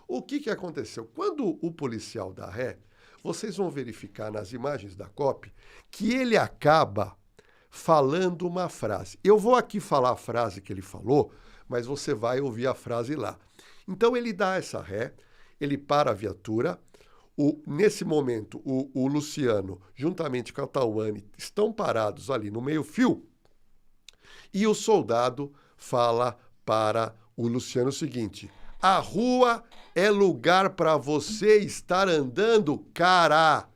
O que aconteceu? Quando o policial dá ré, vocês vão verificar nas imagens da COP que ele acaba falando uma frase. Eu vou aqui falar a frase que ele falou, mas você vai ouvir a frase lá. Então ele dá essa ré, ele para a viatura. Nesse momento, o Luciano, juntamente com a Tawane, estão parados ali no meio-fio, e o soldado fala para o Luciano o seguinte: a rua é lugar para você estar andando, cara.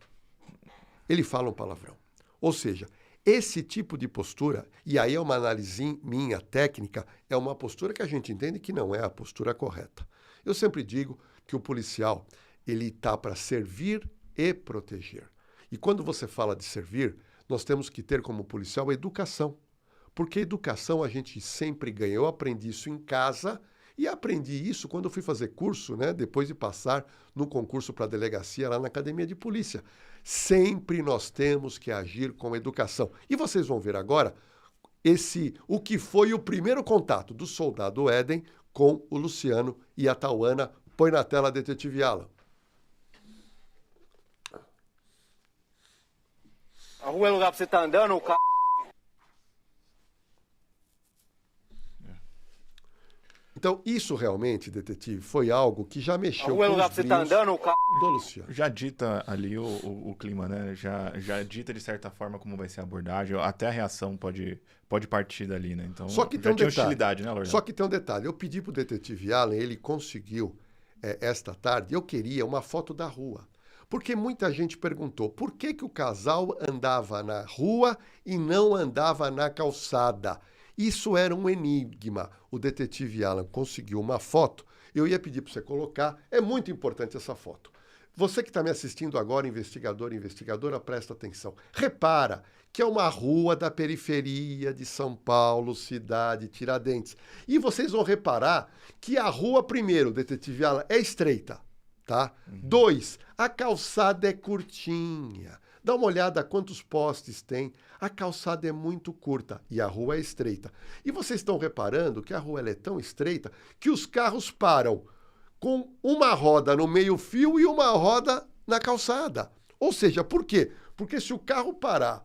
Ele fala um palavrão. Ou seja, esse tipo de postura, e aí é uma análise minha técnica, é uma postura que a gente entende que não é a postura correta. Eu sempre digo que o policial, ele está para servir e proteger. E quando você fala de servir, nós temos que ter como policial educação. Porque educação a gente sempre ganha. Eu aprendi isso em casa e aprendi isso quando eu fui fazer curso, né, depois de passar no concurso para delegacia lá na academia de polícia. Sempre nós temos que agir com educação. E vocês vão ver agora o que foi o primeiro contato do soldado Éden com o Luciano e a Tawana. Põe na tela, detetive Alan. A rua é lugar pra você estar andando, o carro. Então, isso realmente, detetive, foi algo que já mexeu com os brios você tá andando, o carro do Luciano. Já dita ali o clima, né? Já dita de certa forma como vai ser a abordagem, até a reação pode partir dali, né? Então, só que já tem um tinha detalhe, hostilidade, né, Lordão? Só que tem um detalhe. Eu pedi pro detetive Allen, ele conseguiu esta tarde, eu queria uma foto da rua. Porque muita gente perguntou por que o casal andava na rua e não andava na calçada. Isso era um enigma. O detetive Alan conseguiu uma foto. Eu ia pedir para você colocar. É muito importante essa foto. Você que está me assistindo agora, investigador e investigadora, presta atenção. Repara que é uma rua da periferia de São Paulo, cidade Tiradentes. E vocês vão reparar que a rua, primeiro, detetive Alan, é estreita. Tá? 2, a calçada é curtinha. Dá uma olhada quantos postes tem. A calçada é muito curta e a rua é estreita. E vocês estão reparando que a rua ela é tão estreita que os carros param com uma roda no meio-fio e uma roda na calçada. Ou seja, por quê? Porque se o carro parar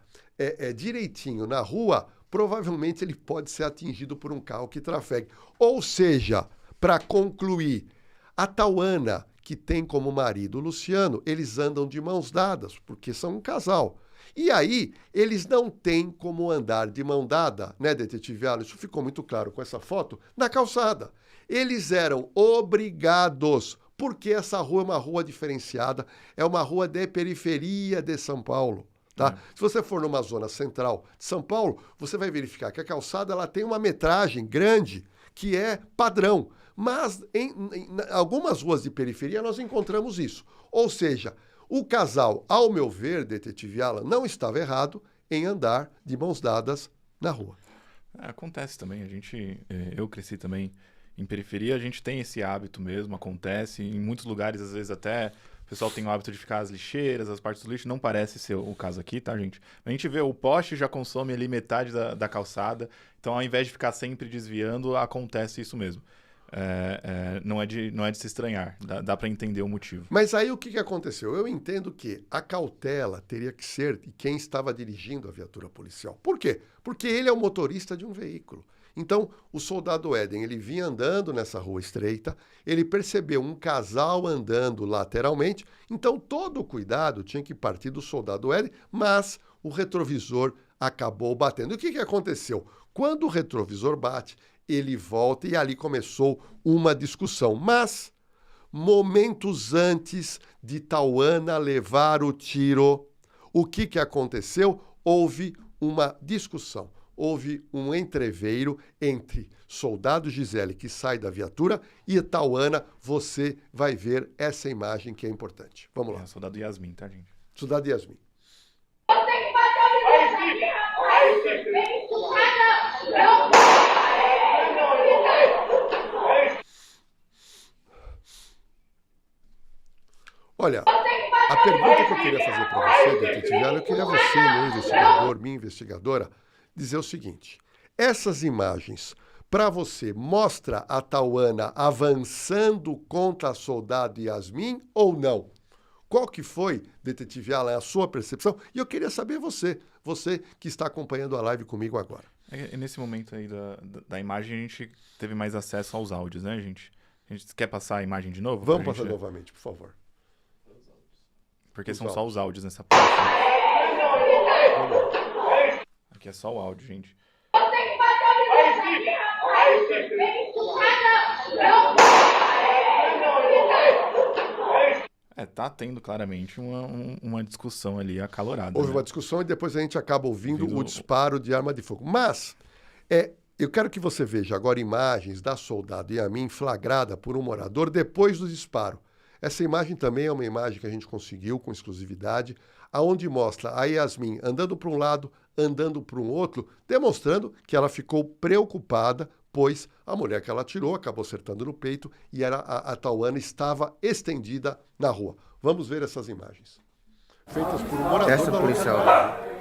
direitinho na rua, provavelmente ele pode ser atingido por um carro que trafegue. Ou seja, para concluir, a Tawana, que tem como marido o Luciano, eles andam de mãos dadas, porque são um casal. E aí, eles não têm como andar de mão dada, né, detetive Alan? Isso ficou muito claro com essa foto, na calçada. Eles eram obrigados, porque essa rua é uma rua diferenciada, é uma rua de periferia de São Paulo. Tá? Se você for numa zona central de São Paulo, você vai verificar que a calçada ela tem uma metragem grande, que é padrão. Mas em algumas ruas de periferia nós encontramos isso. Ou seja, o casal, ao meu ver, detetive Alan, não estava errado em andar de mãos dadas na rua. Acontece também. Eu cresci também em periferia, a gente tem esse hábito mesmo, acontece. Em muitos lugares, às vezes, até o pessoal tem o hábito de ficar as lixeiras, as partes do lixo. Não parece ser o caso aqui, tá, gente? A gente vê o poste já consome ali metade da calçada. Então, ao invés de ficar sempre desviando, acontece isso mesmo. Não é de se estranhar, dá para entender o motivo. Mas aí o que aconteceu? Eu entendo que a cautela teria que ser de quem estava dirigindo a viatura policial. Por quê? Porque ele é o motorista de um veículo. Então, o soldado Éden, ele vinha andando nessa rua estreita, ele percebeu um casal andando lateralmente, então todo o cuidado tinha que partir do soldado Éden, mas o retrovisor acabou batendo. E o que aconteceu? Quando o retrovisor bate, ele volta e ali começou uma discussão. Mas, momentos antes de Tawana levar o tiro, o que aconteceu? Houve uma discussão. Houve um entreveiro entre soldado Gisele, que sai da viatura, e Tawana. Você vai ver essa imagem que é importante. Vamos lá. Soldado Yasmin, tá, gente? Soldado Yasmin. Eu tenho que fazer Olha, a pergunta que eu queria fazer para você, detetive Alan, eu queria você, meu investigador, minha investigadora, dizer o seguinte: essas imagens para você, mostra a Tauana avançando contra a soldado Yasmin ou não? Qual que foi, detetive Alan, a sua percepção? E eu queria saber você que está acompanhando a live comigo agora. Nesse momento aí da imagem, a gente teve mais acesso aos áudios, né, gente? A gente quer passar a imagem de novo? Vamos passar novamente, por favor. Porque Os são áudios. só os áudios nessa parte. Vamos lá. Aqui é só o áudio, gente. Eu tenho que fazer a licença aqui, rapaz. Vem estuprar, não. Tá tendo claramente uma discussão ali acalorada. Houve né? uma discussão e depois a gente acaba ouvindo o disparo de arma de fogo. Mas eu quero que você veja agora imagens da soldado Yamin flagrada por um morador depois do disparo. Essa imagem também é uma imagem que a gente conseguiu com exclusividade, aonde mostra a Yasmin andando para um lado, andando para um outro, demonstrando que ela ficou preocupada, pois a mulher que ela atirou acabou acertando no peito e a Tauana estava estendida na rua. Vamos ver essas imagens. Feitas por um morador Essa da policial. localidade.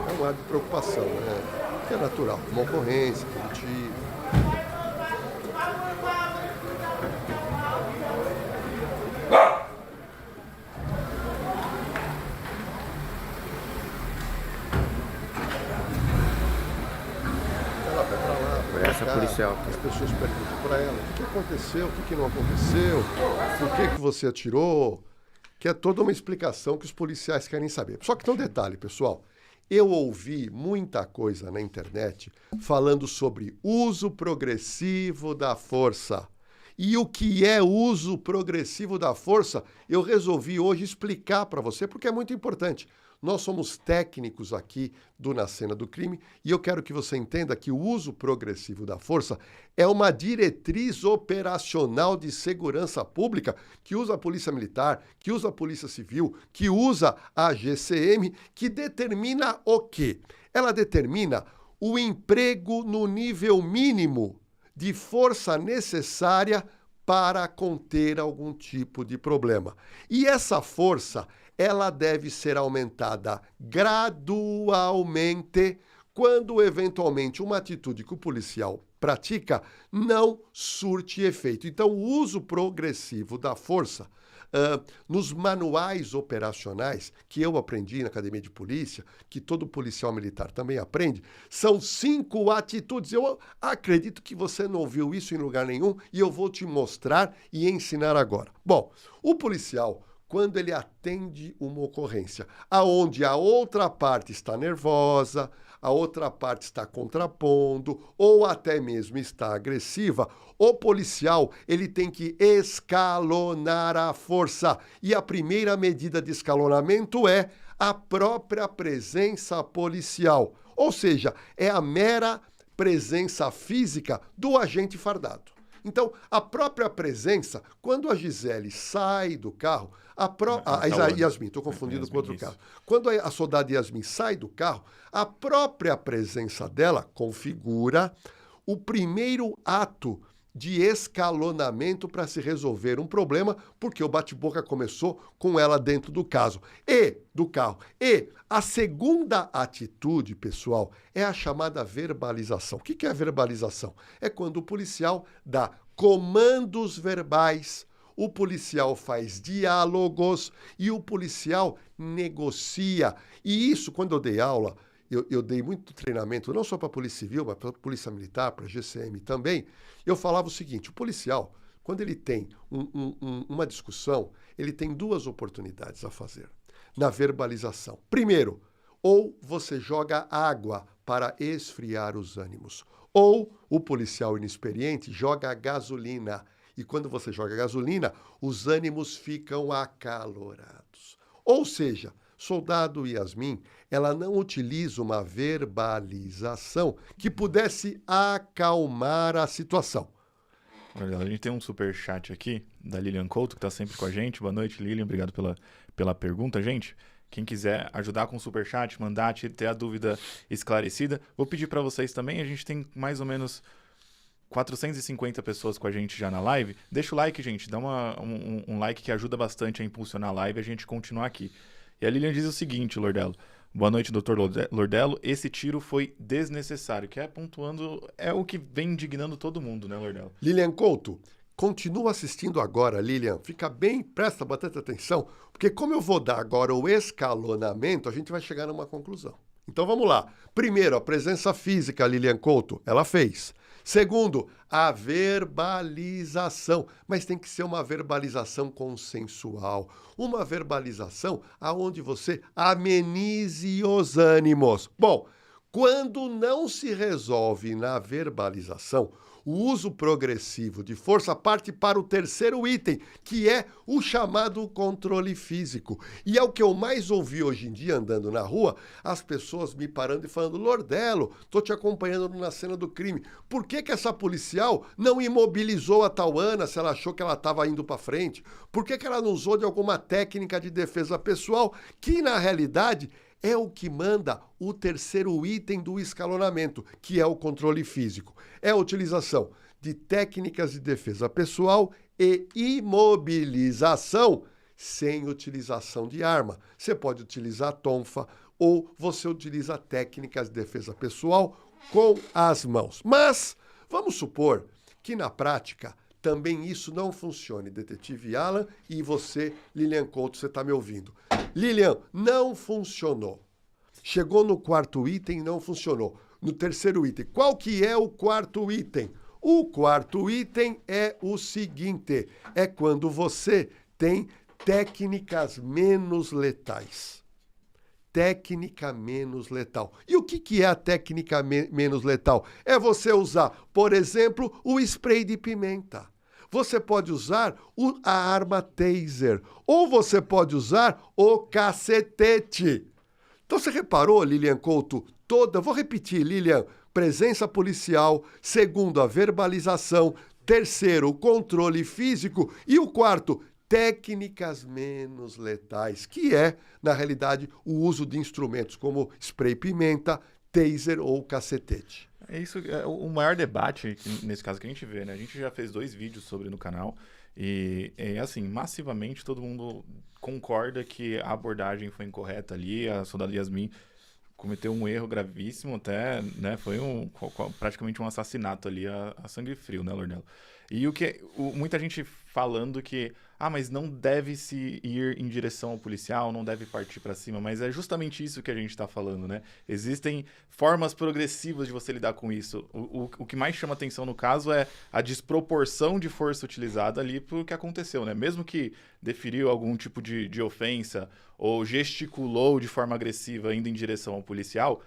É um ar de preocupação, né? Que é natural. Uma ocorrência, todo tiro. Ela vai pra lá, Por pra essa cá. policial. As pessoas perguntam para ela o que aconteceu, o que não aconteceu, por que você atirou, que é toda uma explicação que os policiais querem saber. Só que tem um detalhe, pessoal. Eu ouvi muita coisa na internet falando sobre uso progressivo da força. E o que é uso progressivo da força, eu resolvi hoje explicar para você, porque é muito importante. Nós somos técnicos aqui Na Cena do Crime e eu quero que você entenda que o uso progressivo da força é uma diretriz operacional de segurança pública que usa a Polícia Militar, que usa a Polícia Civil, que usa a GCM, que determina o quê? Ela determina o emprego no nível mínimo de força necessária para conter algum tipo de problema. E essa força, ela deve ser aumentada gradualmente quando, eventualmente, uma atitude que o policial pratica não surte efeito. Então, o uso progressivo da força, nos manuais operacionais, que eu aprendi na Academia de Polícia, que todo policial militar também aprende, são 5 atitudes. Eu acredito que você não ouviu isso em lugar nenhum e eu vou te mostrar e ensinar agora. Bom, o policial, quando ele atende uma ocorrência, aonde a outra parte está nervosa, a outra parte está contrapondo ou até mesmo está agressiva, o policial ele tem que escalonar a força. E a primeira medida de escalonamento é a própria presença policial. Ou seja, é a mera presença física do agente fardado. Então, a própria presença, quando a Gisele sai do carro, a Yasmin, estou confundindo com outro carro. Quando a soldada Yasmin sai do carro, a própria presença dela configura o primeiro ato de escalonamento para se resolver um problema, porque o bate-boca começou com ela dentro do carro. E a segunda atitude, pessoal, é a chamada verbalização. O que é a verbalização? É quando o policial dá comandos verbais, o policial faz diálogos e o policial negocia. E isso, quando eu dei aula, eu dei muito treinamento, não só para a Polícia Civil, mas para a Polícia Militar, para a GCM também. Eu falava o seguinte, o policial, quando ele tem uma discussão, ele tem 2 oportunidades a fazer na verbalização. Primeiro, ou você joga água para esfriar os ânimos, ou o policial inexperiente joga gasolina. E quando você joga gasolina, os ânimos ficam acalorados. Ou seja, soldado Yasmin, ela não utiliza uma verbalização que pudesse acalmar a situação. Olha, a gente tem um superchat aqui da Lilian Couto, que está sempre com a gente. Boa noite, Lilian. Obrigado pela pergunta, gente. Quem quiser ajudar com o superchat, mandar, ter a dúvida esclarecida. Vou pedir para vocês também, a gente tem mais ou menos 450 pessoas com a gente já na live. Deixa o like, gente. Dá um like que ajuda bastante a impulsionar a live e a gente continuar aqui. E a Lilian diz o seguinte, Lordello. Boa noite, doutor Lordello. Esse tiro foi desnecessário, que pontuando, é o que vem indignando todo mundo, né, Lordello? Lilian Couto, continua assistindo agora, Lilian. Fica bem, presta bastante atenção, porque como eu vou dar agora o escalonamento, a gente vai chegar numa conclusão. Então vamos lá. Primeiro, a presença física, Lilian Couto, ela fez. Segundo, a verbalização, mas tem que ser uma verbalização consensual, uma verbalização aonde você amenize os ânimos. Bom, quando não se resolve na verbalização, o uso progressivo de força parte para o terceiro item, que é o chamado controle físico. E é o que eu mais ouvi hoje em dia andando na rua, as pessoas me parando e falando: Lordello, tô te acompanhando na cena do crime. Por que essa policial não imobilizou a Tauana se ela achou que ela estava indo para frente? Por que ela não usou de alguma técnica de defesa pessoal que, na realidade, é o que manda o terceiro item do escalonamento, que é o controle físico. É a utilização de técnicas de defesa pessoal e imobilização sem utilização de arma. Você pode utilizar tonfa ou você utiliza técnicas de defesa pessoal com as mãos. Mas vamos supor que na prática também isso não funcione. Detetive Alan e você, Lilian Couto, você está me ouvindo. Lilian, não funcionou. Chegou no quarto item, não funcionou. No terceiro item. Qual que é o quarto item? O quarto item é o seguinte: é quando você tem técnicas menos letais. Técnica menos letal. E o que é a técnica menos letal? É você usar, por exemplo, o spray de pimenta. Você pode usar a arma taser. Ou você pode usar o cacetete. Então você reparou, Lilian Couto, vou repetir, Lilian: presença policial, segundo, a verbalização, terceiro, o controle físico e o quarto, técnicas menos letais, que é, na realidade, o uso de instrumentos como spray pimenta, taser ou cacetete. É isso, é o maior debate, nesse caso, que a gente vê, né? A gente já fez 2 vídeos sobre no canal e assim, massivamente todo mundo concorda que a abordagem foi incorreta ali, a soldado Yasmin cometeu um erro gravíssimo até, né? Foi praticamente um assassinato ali a sangue frio, né, Lordello? E muita gente falando que, mas não deve se ir em direção ao policial, não deve partir para cima, mas é justamente isso que a gente está falando, né? Existem formas progressivas de você lidar com isso. O que mais chama atenção no caso é a desproporção de força utilizada ali pro que aconteceu, né? Mesmo que deferiu algum tipo de ofensa ou gesticulou de forma agressiva indo em direção ao policial,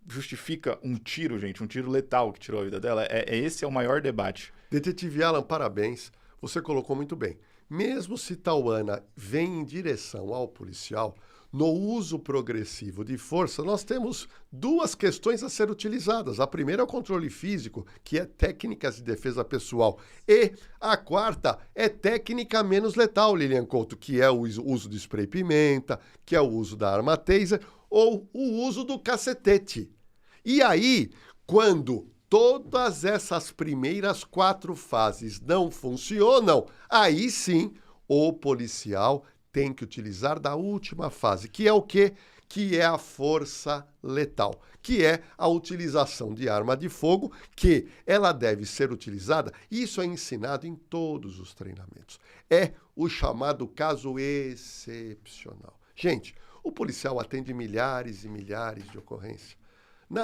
justifica um tiro, gente, um tiro letal que tirou a vida dela? Esse é o maior debate. Detetive Alan, parabéns. Você colocou muito bem. Mesmo se Tauana vem em direção ao policial, no uso progressivo de força, nós temos 2 questões a ser utilizadas. A primeira é o controle físico, que é técnicas de defesa pessoal. E a quarta é técnica menos letal, Lilian Couto, que é o uso de spray pimenta, que é o uso da arma taser ou o uso do cacetete. E aí, quando todas essas primeiras 4 fases não funcionam, aí sim o policial tem que utilizar da última fase, que é o quê? Que é a força letal, que é a utilização de arma de fogo, que ela deve ser utilizada, isso é ensinado em todos os treinamentos. É o chamado caso excepcional. Gente, o policial atende milhares e milhares de ocorrências.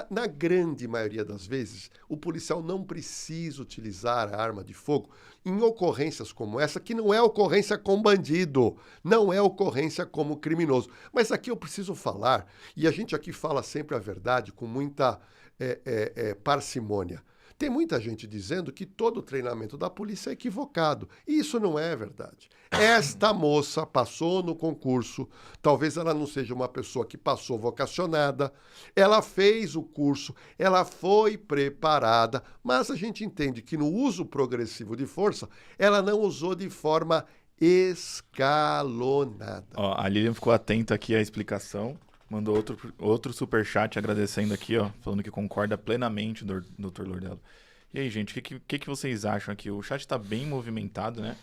Na grande maioria das vezes, o policial não precisa utilizar a arma de fogo em ocorrências como essa, que não é ocorrência com bandido, não é ocorrência como criminoso. Mas aqui eu preciso falar, e a gente aqui fala sempre a verdade com muita parcimônia. Tem muita gente dizendo que todo o treinamento da polícia é equivocado. E isso não é verdade. Esta moça passou no concurso, talvez ela não seja uma pessoa que passou vocacionada, ela fez o curso, ela foi preparada, mas a gente entende que no uso progressivo de força, ela não usou de forma escalonada. A Lilian ficou atenta aqui à explicação. Mandou outro superchat agradecendo aqui, falando que concorda plenamente, Dr. Lordello. E aí, gente, o que vocês acham aqui? O chat está bem movimentado, né?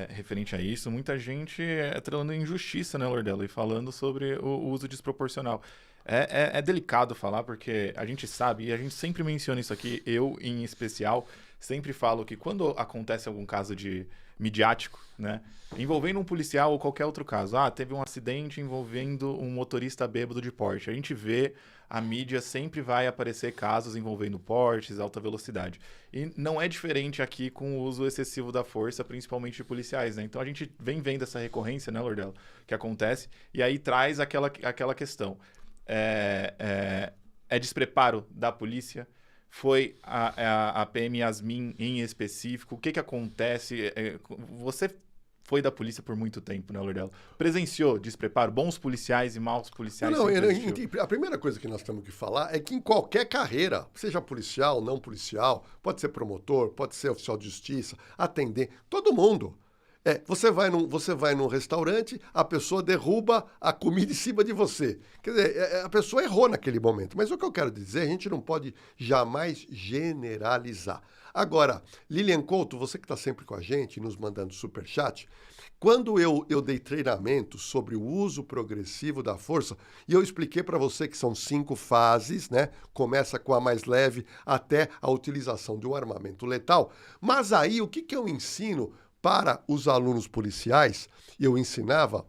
Referente a isso. Muita gente atrelando injustiça, né, Lordello? E falando sobre o uso desproporcional. É delicado falar, porque a gente sabe, e a gente sempre menciona isso aqui, eu em especial, sempre falo que quando acontece algum caso de midiático, né, envolvendo um policial ou qualquer outro caso, teve um acidente envolvendo um motorista bêbado de Porsche, a gente vê, a mídia sempre vai aparecer casos envolvendo Porsches, alta velocidade. E não é diferente aqui com o uso excessivo da força, principalmente de policiais, né? Então a gente vem vendo essa recorrência, né, Lordello, que acontece, e aí traz aquela questão. É despreparo da polícia? Foi a PM Yasmin em específico? O que acontece? Você foi da polícia por muito tempo, né, Lordello? Presenciou despreparo? Bons policiais e maus policiais? A primeira coisa que nós temos que falar é que em qualquer carreira, seja policial, não policial, pode ser promotor, pode ser oficial de justiça, atendente, todo mundo. Você vai num restaurante, a pessoa derruba a comida em cima de você. Quer dizer, a pessoa errou naquele momento. Mas o que eu quero dizer, a gente não pode jamais generalizar. Agora, Lilian Couto, você que está sempre com a gente, nos mandando superchat, quando eu dei treinamento sobre o uso progressivo da força, e eu expliquei para você que são 5 fases, né? Começa com a mais leve até a utilização de um armamento letal. Mas aí, o que eu ensino para os alunos policiais? Eu ensinava,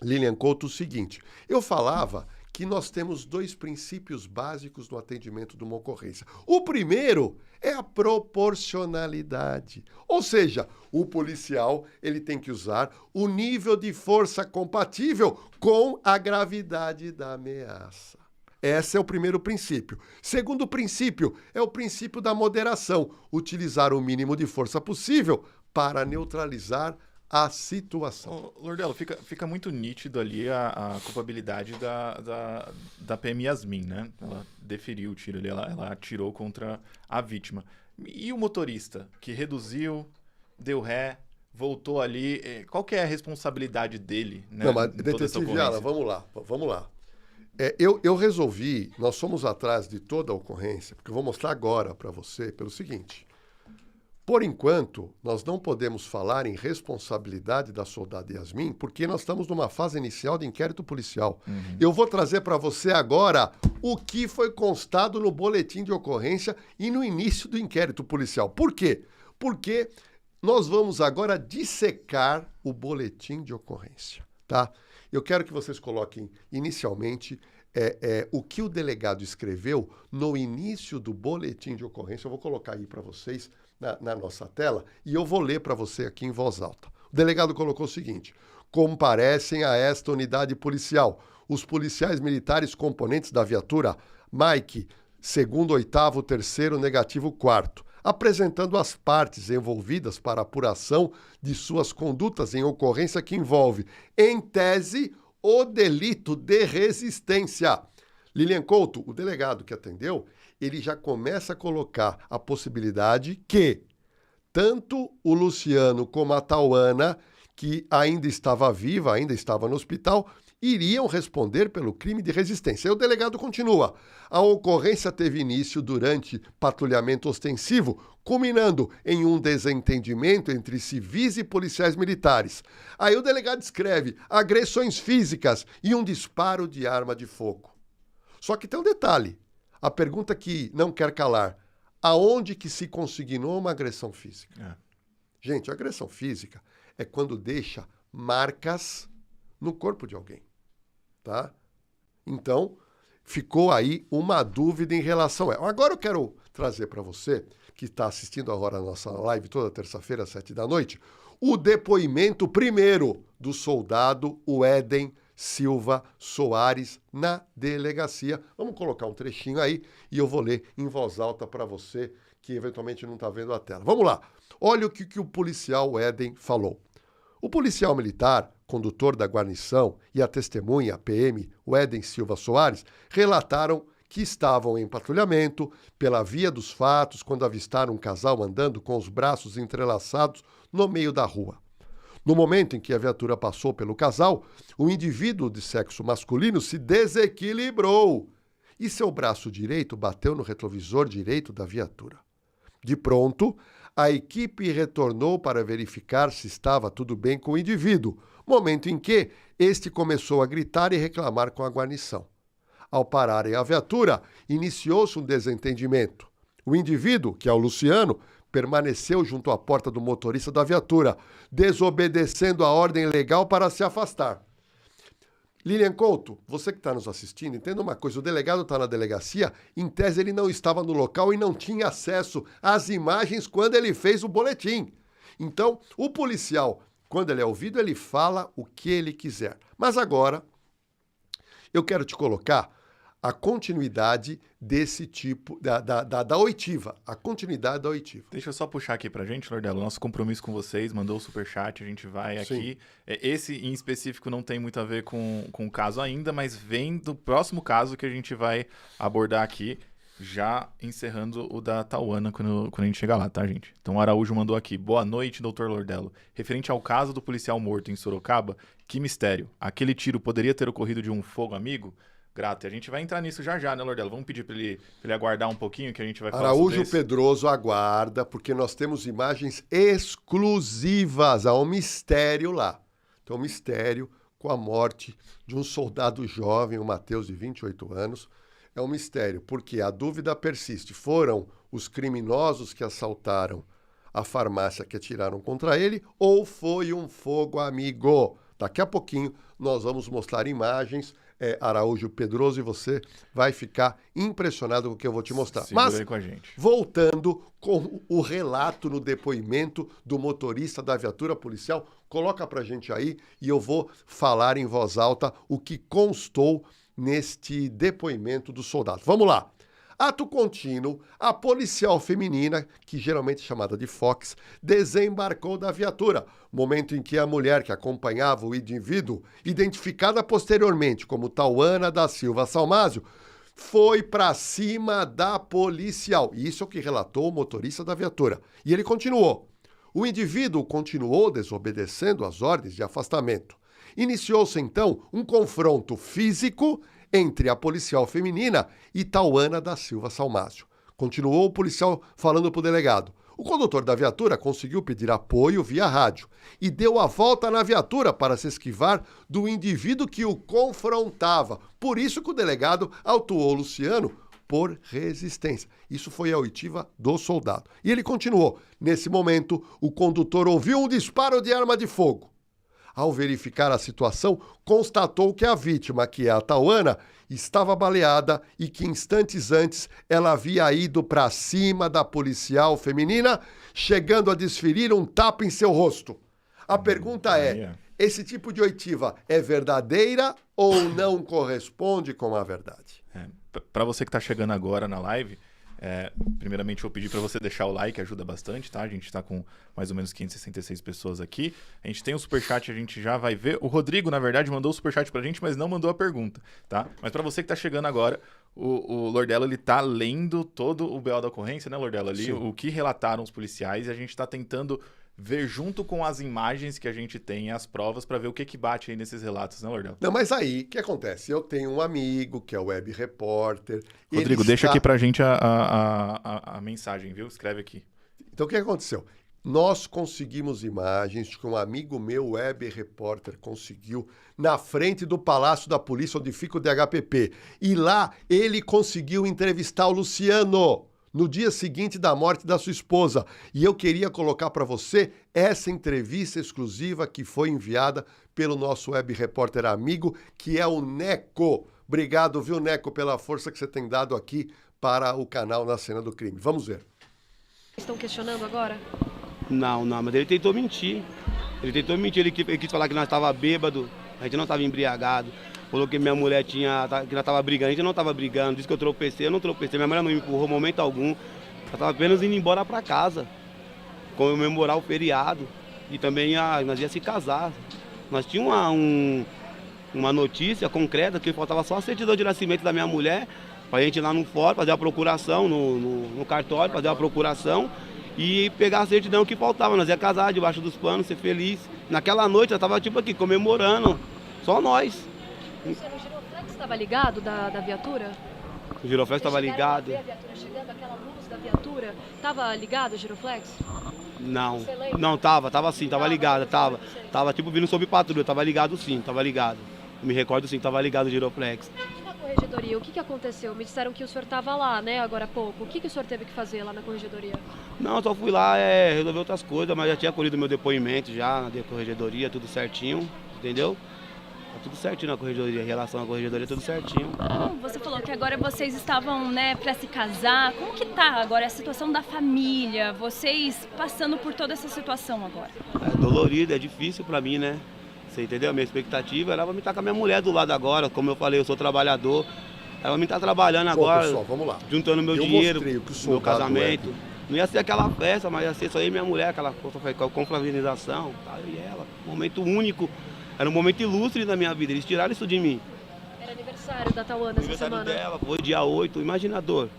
Lilian Couto, o seguinte: eu falava que nós temos 2 princípios básicos no atendimento de uma ocorrência. O primeiro é a proporcionalidade. Ou seja, o policial ele tem que usar o nível de força compatível com a gravidade da ameaça. Esse é o primeiro princípio. Segundo princípio é o princípio da moderação. Utilizar o mínimo de força possível para neutralizar a situação. Lordello, fica muito nítido ali a culpabilidade da PM Yasmin, né? Ela deferiu o tiro ali, ela atirou contra a vítima. E o motorista, que reduziu, deu ré, voltou ali, qual que é a responsabilidade dele, né? Não, mas detetive Viala, vamos lá. Eu resolvi, nós fomos atrás de toda a ocorrência, porque eu vou mostrar agora para você pelo seguinte: por enquanto, nós não podemos falar em responsabilidade da soldada Yasmin, porque nós estamos numa fase inicial de inquérito policial. Uhum. Eu vou trazer para você agora o que foi constado no boletim de ocorrência e no início do inquérito policial. Por quê? Porque nós vamos agora dissecar o boletim de ocorrência, tá? Eu quero que vocês coloquem inicialmente o que o delegado escreveu no início do boletim de ocorrência. Eu vou colocar aí para vocês na nossa tela e eu vou ler para você aqui em voz alta. O delegado colocou o seguinte: comparecem a esta unidade policial os policiais militares componentes da viatura Mike, 2º, 8º, 3º, negativo 4º, apresentando as partes envolvidas para apuração de suas condutas em ocorrência que envolve, em tese, o delito de resistência. Lilian Couto, o delegado que atendeu, ele já começa a colocar a possibilidade que tanto o Luciano como a Tauana, que ainda estava viva, ainda estava no hospital, iriam responder pelo crime de resistência. E o delegado continua: a ocorrência teve início durante patrulhamento ostensivo, culminando em um desentendimento entre civis e policiais militares. Aí o delegado escreve agressões físicas e um disparo de arma de fogo. Só que tem um detalhe, a pergunta que não quer calar: aonde que se consignou uma agressão física? Gente, a agressão física é quando deixa marcas no corpo de alguém, tá? Então, ficou aí uma dúvida em relação a ela. Agora eu quero trazer para você, que está assistindo agora a nossa live toda terça-feira, às 7h, o depoimento primeiro do soldado Éden Silva Soares na delegacia. Vamos colocar um trechinho aí e eu vou ler em voz alta para você que eventualmente não está vendo a tela. Vamos lá. Olha o que o policial Éden falou. O policial militar, condutor da guarnição, e a testemunha, a PM, Éden Silva Soares, relataram que estavam em patrulhamento pela via dos fatos quando avistaram um casal andando com os braços entrelaçados no meio da rua. No momento em que a viatura passou pelo casal, o indivíduo de sexo masculino se desequilibrou e seu braço direito bateu no retrovisor direito da viatura. De pronto, a equipe retornou para verificar se estava tudo bem com o indivíduo, momento em que este começou a gritar e reclamar com a guarnição. Ao pararem a viatura, iniciou-se um desentendimento. O indivíduo, que é o Luciano, permaneceu junto à porta do motorista da viatura, desobedecendo a ordem legal para se afastar. Lilian Couto, você que está nos assistindo, entenda uma coisa, o delegado está na delegacia, em tese ele não estava no local e não tinha acesso às imagens quando ele fez o boletim. Então, o policial, quando ele é ouvido, ele fala o que ele quiser. Mas agora, eu quero te colocar a continuidade desse tipo, da oitiva, a continuidade da oitiva. Deixa eu só puxar aqui pra gente, Lordelo, nosso compromisso com vocês, mandou o superchat, a gente vai aqui. Esse em específico não tem muito a ver com o caso ainda, mas vem do próximo caso que a gente vai abordar aqui, já encerrando o da Tauana quando a gente chegar lá, tá, gente? Então o Araújo mandou aqui, boa noite, doutor Lordelo. Referente ao caso do policial morto em Sorocaba, que mistério, aquele tiro poderia ter ocorrido de um fogo amigo? Grato. E a gente vai entrar nisso já, né, Lordelo? Vamos pedir para ele aguardar um pouquinho que a gente vai falar sobre isso. Araújo Pedroso aguarda, porque nós temos imagens exclusivas. Há um mistério lá. Então, um mistério com a morte de um soldado jovem, o Matheus, de 28 anos. É um mistério, porque a dúvida persiste. Foram os criminosos que assaltaram a farmácia que atiraram contra ele ou foi um fogo amigo? Daqui a pouquinho nós vamos mostrar imagens, Araújo Pedroso, e você vai ficar impressionado com o que eu vou te mostrar. Segura Mas, aí com a gente. voltando com o relato no depoimento do motorista da viatura policial, coloca pra gente aí e eu vou falar em voz alta o que constou neste depoimento do soldado. Vamos lá. Ato contínuo, a policial feminina, que geralmente é chamada de Fox, desembarcou da viatura, momento em que a mulher que acompanhava o indivíduo, identificada posteriormente como Tauana da Silva Salmásio, foi para cima da policial. Isso é o que relatou o motorista da viatura. E ele continuou. O indivíduo continuou desobedecendo as ordens de afastamento. Iniciou-se, então, um confronto físico entre a policial feminina e Tauana da Silva Salmásio. Continuou o policial falando para o delegado. O condutor da viatura conseguiu pedir apoio via rádio e deu a volta na viatura para se esquivar do indivíduo que o confrontava. Por isso que o delegado autuou Luciano por resistência. Isso foi a oitiva do soldado. E ele continuou. Nesse momento, o condutor ouviu um disparo de arma de fogo. Ao verificar a situação, constatou que a vítima, que é a Tauana, estava baleada e que instantes antes ela havia ido para cima da policial feminina, chegando a desferir um tapa em seu rosto. A pergunta é, esse tipo de oitiva é verdadeira ou não corresponde com a verdade? Para você que está chegando agora na live, primeiramente eu vou pedir para você deixar o like, ajuda bastante, tá? A gente está com mais ou menos 566 pessoas aqui. A gente tem um superchat, a gente já vai ver. O Rodrigo, na verdade, mandou o superchat pra gente, mas não mandou a pergunta, tá? Mas para você que tá chegando agora, o Lordelo, ele tá lendo todo o BO da ocorrência, né, Lordelo? Ali, Sim. o que relataram os policiais, e a gente tá tentando ver junto com as imagens que a gente tem, as provas, para ver o que bate aí nesses relatos, né, Lordelo? Não, mas aí, o que acontece? Eu tenho um amigo que é web repórter. Rodrigo, deixa aqui pra gente a mensagem, viu? Escreve aqui. Então, o que aconteceu? Nós conseguimos imagens que um amigo meu, web repórter, conseguiu na frente do Palácio da Polícia, onde fica o DHPP. E lá ele conseguiu entrevistar o Luciano no dia seguinte da morte da sua esposa. E eu queria colocar para você essa entrevista exclusiva que foi enviada pelo nosso web repórter amigo, que é o Neco. Obrigado, viu, Neco, pela força que você tem dado aqui para o canal Na Cena do Crime. Vamos ver. Estão questionando agora? Não, mas ele tentou mentir. Ele quis falar que nós estávamos bêbados, a gente não estava embriagado. Falou que minha mulher que nós estávamos brigando, a gente não estava brigando. Disse que eu tropecei, eu não tropecei. Minha mulher não me empurrou em momento algum. Eu estava apenas indo embora para casa, comemorar o feriado. E também nós ia se casar. Nós tínhamos uma notícia concreta que faltava só a certidão de nascimento da minha mulher, para a gente ir lá no fórum, fazer a procuração, no cartório, fazer a procuração e pegar a certidão que faltava. Nós ia casar debaixo dos panos, ser feliz. Naquela noite eu estava tipo aqui, comemorando, só nós. Luciano, o giroflex estava ligado da viatura? O giroflex estava ligado. A viatura chegando, aquela luz da viatura, tava ligado o giroflex? Não, Você lembra? não, tava sim, tava ligado, Tava. tava tipo vindo sob patrulha, tava ligado sim, tava ligado. Eu me recordo sim, tava ligado o giroflex. E na corregedoria, o que aconteceu? Me disseram que o senhor tava lá, né, agora há pouco. O que o senhor teve que fazer lá na corregedoria? Não, eu só fui lá resolver outras coisas, mas já tinha colhido meu depoimento já na corregedoria, tudo certinho, entendeu? Tá tudo certinho na corregedoria, em relação à corregedoria, tudo certinho. Você falou que agora vocês estavam, né, para se casar. Como que tá agora a situação da família? Vocês passando por toda essa situação agora? É dolorido, é difícil pra mim, né? Você entendeu? A minha expectativa era me estar com a minha mulher do lado agora. Como eu falei, eu sou trabalhador. Ela me tá trabalhando agora, pessoal, vamos lá. juntando meu Eu dinheiro, mostrei o que o meu soldado casamento. Não ia ser aquela festa, mas ia ser só eu e minha mulher, aquela confraternização, tá? Eu e ela. Momento único. Era um momento ilustre da minha vida. Eles tiraram isso de mim. Era aniversário da Tauana essa Aniversário semana. dela foi dia 8, imaginador.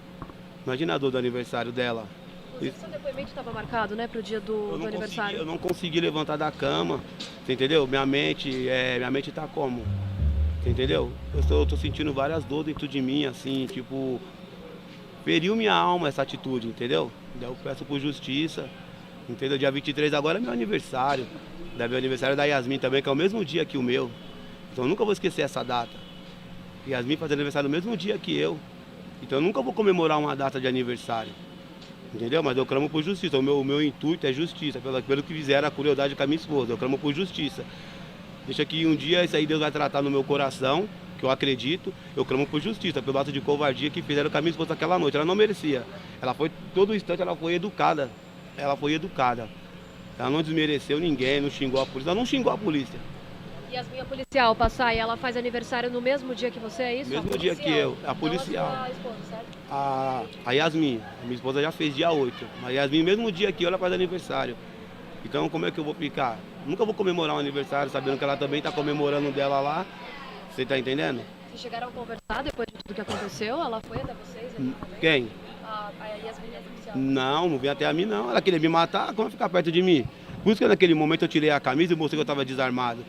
Imaginador do aniversário dela. Inclusive, seu depoimento estava marcado, né, pro dia do aniversário. Eu não consegui levantar da cama, você entendeu? Minha mente tá como? Você entendeu? Eu tô sentindo várias dores dentro de mim, assim, tipo, feriu minha alma essa atitude, entendeu? Daí eu peço por justiça, entendeu? Dia 23 agora é meu aniversário. Daí meu aniversário da Yasmin também, que é o mesmo dia que o meu. Então eu nunca vou esquecer essa data. Yasmin faz aniversário no mesmo dia que eu. Então eu nunca vou comemorar uma data de aniversário. Entendeu? Mas eu clamo por justiça. O meu intuito é justiça. Pelo que fizeram a crueldade com a minha esposa. Eu clamo por justiça. Deixa que um dia isso aí Deus vai tratar no meu coração, que eu acredito. Eu clamo por justiça, pelo ato de covardia que fizeram com a minha esposa aquela noite. Ela não merecia. Ela foi, todo instante, ela foi educada. Ela foi educada. Ela não desmereceu ninguém, não xingou a polícia. Ela não xingou a polícia. Yasmin, a policial, passar, e ela faz aniversário no mesmo dia que você, é isso? Mesmo dia que eu, a policial. Não a esposa, certo? A Yasmin, minha esposa já fez dia 8. A Yasmin, mesmo dia que eu, ela faz aniversário. Então, como é que eu vou ficar? Nunca vou comemorar um aniversário sabendo que ela também está comemorando dela lá. Você tá entendendo? Vocês chegaram a conversar depois de tudo que aconteceu? Ela foi até vocês? Ali também? Quem? A Yasmin é policial. Não veio até a mim, não. Ela queria me matar, como vai ficar perto de mim? Por isso que naquele momento eu tirei a camisa e mostrei que eu estava desarmado.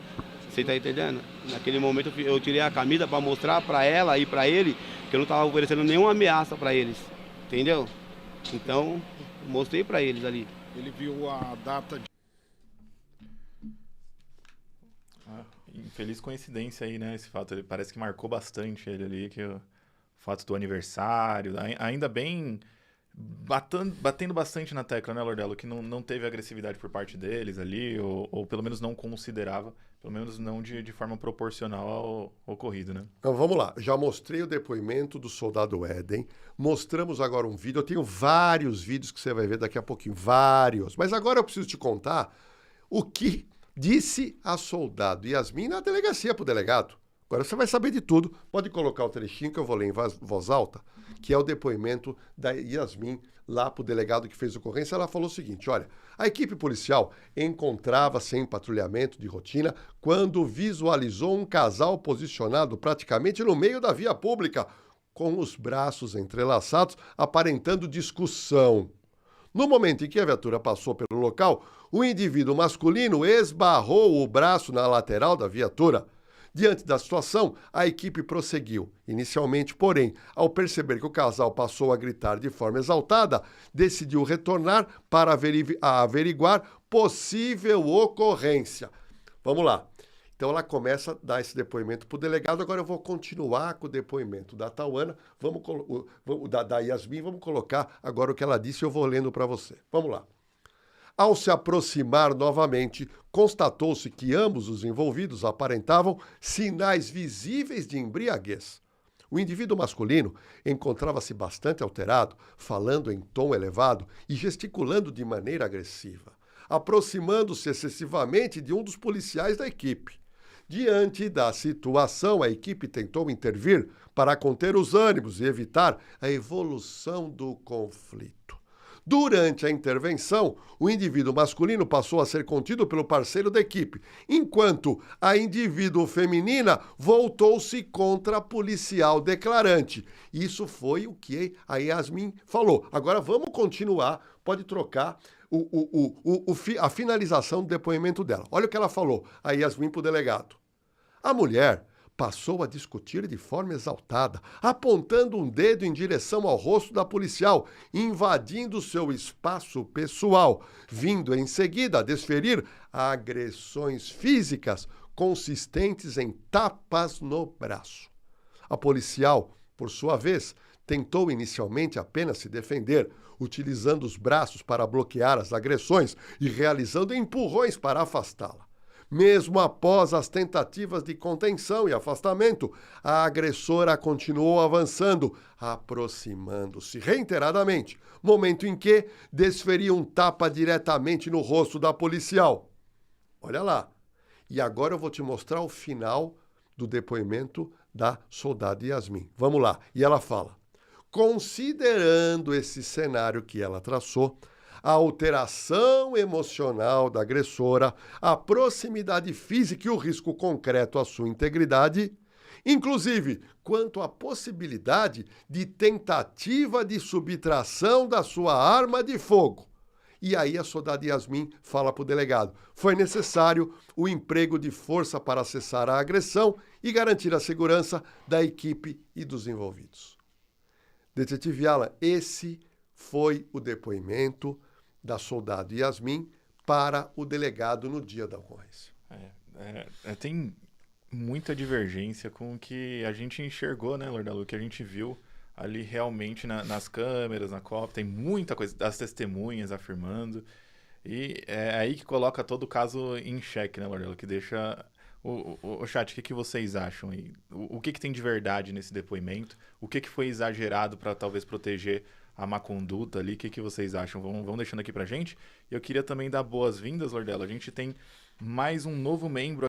Você tá entendendo? Naquele momento eu tirei a camisa para mostrar para ela e para ele que eu não estava oferecendo nenhuma ameaça para eles. Entendeu? Então, mostrei para eles ali. Ele viu a data de... Infeliz coincidência aí, né? Esse fato, ele parece que marcou bastante ele ali, que o fato do aniversário, ainda bem batendo bastante na tecla, né, Lordello, que não teve agressividade por parte deles ali, ou pelo menos não considerava, pelo menos não de forma proporcional ao ocorrido, né? Então vamos lá, já mostrei o depoimento do soldado Éden, mostramos agora um vídeo, eu tenho vários vídeos que você vai ver daqui a pouquinho, vários, mas agora eu preciso te contar o que disse a soldado Yasmin na delegacia para o delegado. Agora você vai saber de tudo. Pode colocar o trechinho que eu vou ler em voz alta, que é o depoimento da Yasmin lá para o delegado que fez a ocorrência. Ela falou o seguinte, olha, a equipe policial encontrava-se em patrulhamento de rotina quando visualizou um casal posicionado praticamente no meio da via pública, com os braços entrelaçados, aparentando discussão. No momento em que a viatura passou pelo local, o indivíduo masculino esbarrou o braço na lateral da viatura. Diante da situação, a equipe prosseguiu. Inicialmente, porém, ao perceber que o casal passou a gritar de forma exaltada, decidiu retornar para averiguar possível ocorrência. Vamos lá. Então ela começa a dar esse depoimento para o delegado. Agora eu vou continuar com o depoimento da Tauana, da Yasmin. Vamos colocar agora o que ela disse e eu vou lendo para você. Vamos lá. Ao se aproximar novamente, constatou-se que ambos os envolvidos aparentavam sinais visíveis de embriaguez. O indivíduo masculino encontrava-se bastante alterado, falando em tom elevado e gesticulando de maneira agressiva, aproximando-se excessivamente de um dos policiais da equipe. Diante da situação, a equipe tentou intervir para conter os ânimos e evitar a evolução do conflito. Durante a intervenção, o indivíduo masculino passou a ser contido pelo parceiro da equipe, enquanto a indivíduo feminina voltou-se contra a policial declarante. Isso foi o que a Yasmin falou. Agora vamos continuar, pode trocar a finalização do depoimento dela. Olha o que ela falou, a Yasmin para o delegado. A mulher passou a discutir de forma exaltada, apontando um dedo em direção ao rosto da policial, invadindo seu espaço pessoal, vindo em seguida a desferir agressões físicas consistentes em tapas no braço. A policial, por sua vez, tentou inicialmente apenas se defender, utilizando os braços para bloquear as agressões e realizando empurrões para afastá-la. Mesmo após as tentativas de contenção e afastamento, a agressora continuou avançando, aproximando-se reiteradamente, momento em que desferia um tapa diretamente no rosto da policial. Olha lá. E agora eu vou te mostrar o final do depoimento da soldado Yasmin. Vamos lá. E ela fala: considerando esse cenário que ela traçou, a alteração emocional da agressora, a proximidade física e o risco concreto à sua integridade, inclusive quanto à possibilidade de tentativa de subtração da sua arma de fogo. E aí a soldado Yasmin fala para o delegado: foi necessário o emprego de força para cessar a agressão e garantir a segurança da equipe e dos envolvidos. Detetive Alan, esse foi o depoimento da soldado Yasmin para o delegado no dia da ocorrência. Tem muita divergência com o que a gente enxergou, né, Lordalu, que a gente viu ali realmente nas câmeras, na COP, tem muita coisa, das testemunhas afirmando, e é aí que coloca todo o caso em xeque, né, Lordalu, que deixa... O chat, o que vocês acham aí? O que tem de verdade nesse depoimento? O que foi exagerado para talvez proteger a má conduta ali? O que vocês acham? Vão deixando aqui pra gente. E eu queria também dar boas-vindas, Lordelo. A gente tem mais um novo membro